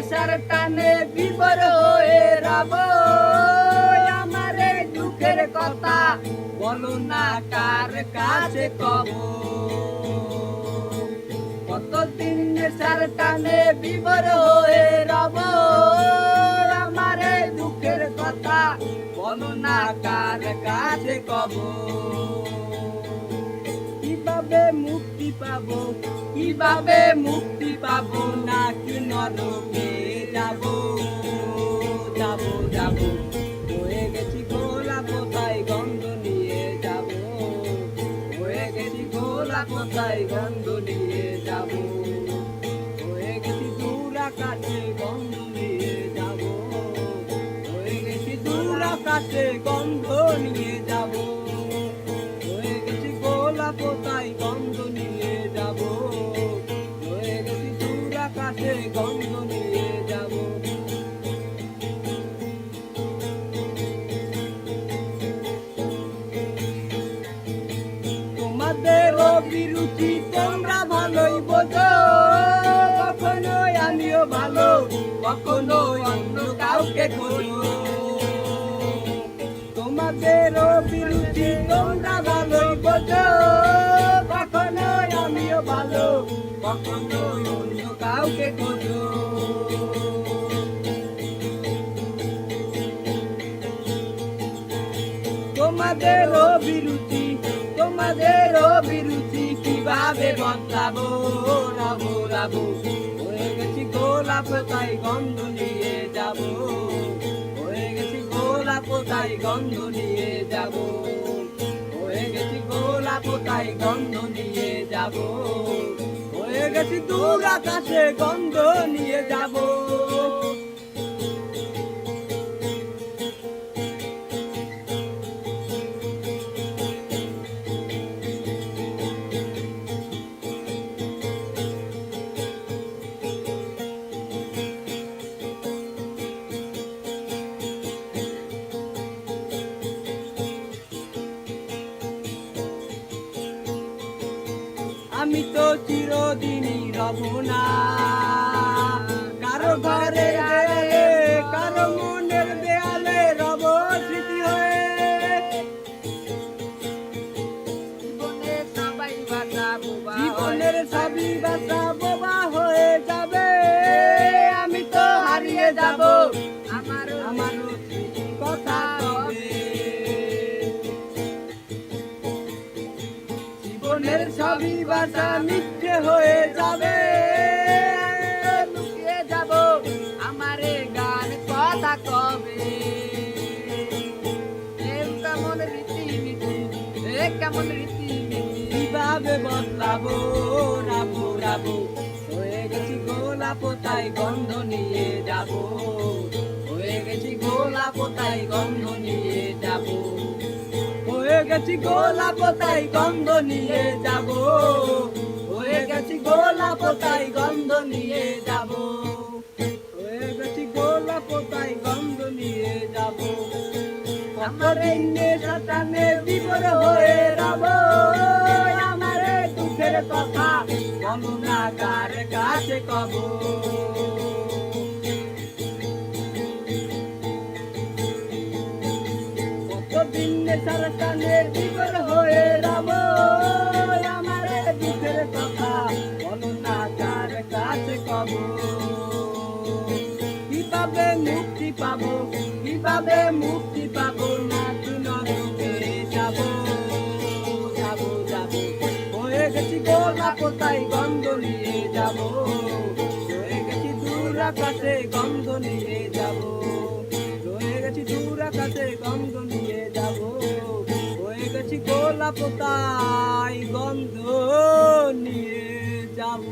নেশার টানে বিভোর হয়ে রব, আমারে দুঃখের কথা বলো না কার কাছে কব। কতদিন নেশার টানে বিভোর হয়ে রব, আমারে দুঃখের কথা বলো না কার কাছে কব। কিভাবে মুক্তি পাবো, কিভাবে মুক্তি পাবো, নাকি নরকে যাব যাব যাব। হয়ে গেছি গোলা কোথায় গন্ধ নিয়ে যাব, হয়ে গেছি গোলা কোথায় গন্ধ নিয়ে যাব। হয়ে গেছি দূর আকাশে গন্ধ নিয়ে যাব, হয়ে গেছি দূর আকাশে গন্ধ নিয়ে যাব। হয়ে গেছি গোলা কোথায় গন্ধ নিয়ে যাব, হয়ে গেছি দূর আকাশে গন্ধ নিয়ে যাব। তোমাদের অভিরুচি তোমরা ভালোই বোঝো, কখনোই আমিও ভালো, কখনোই অন্য কাউকে খোঁজো। তোমাদের অভিরুচি তোমরা ভালোই বোঝো, কখনোই আমিও ভালো, কখনোই অন্য কাউকে খোঁজো। তোমাদের অভিরুচি, তোমাদের অভিরুচি কিভাবে বদলাবো রাবো রাবো। হয়ে গেছি গোলাপ তাই গন্ধ নিয়ে যাব, হয়ে গেছি গোলাপ তাই গন্ধ নিয়ে যাব, হয়ে গেছি গোলাপ তাই গন্ধ নিয়ে যাব। হয়ে গেছি দূর আকাশে গন্ধ নিয়ে যাব। আমি তো চিরদিনই রব না কারো ঘরের দেয়ালে, কারো মনের দেয়ালে রব স্মৃতি হয়ে। জীবনের সবাই বাসা বোবা হয়ে যাবে, আমি তো হারিয়ে যাব আমার কথা কবে। জীবনের সবই বাসা মিথ্যে হয়ে যাবে, লুকিয়ে যাব আমারে গান কথা কবে। কেমন রীতিনীতি, কেমন রীতিনীতি, কিভাবে বদলাবো রাবো রাবো। হয়ে গেছি গোলাপ তাই গন্ধ নিয়ে যাব, হয়ে গেছি গোলাপ তাই গন্ধ নিয়ে যাব, হয়ে গেছি গোলাপ তাই গন্ধ নিয়ে যাব, হয়ে গেছি গোলাপ তাই গন্ধ নিয়ে যাব, হয়ে গেছি গোলাপ তাই গন্ধ নিয়ে যাব। কতদিন নেশার টানে বিভোর হয়ে রব, আমার দুঃখের কথা বলো না কার কাছে কব। কতদিন নেশার টানে বিভোর হয়ে রব, আমার দুঃখের কথা বলো না কার কাছে কব। কিভাবে মুক্তি পাবো, কিভাবে মুক্তি পাবো, নাকি নরকে যাব যাব যাব। হয়ে গেছি গোলাপ তাই গন্ধ নিয়ে যাব, হয়ে গেছি দূর আকাশে গন্ধ নিয়ে যাব, হয়ে গেছি দূর আকাশে গন্ধ নিয়ে যাব, হয়ে গেছি গোলাপ তাই গন্ধ নিয়ে যাব।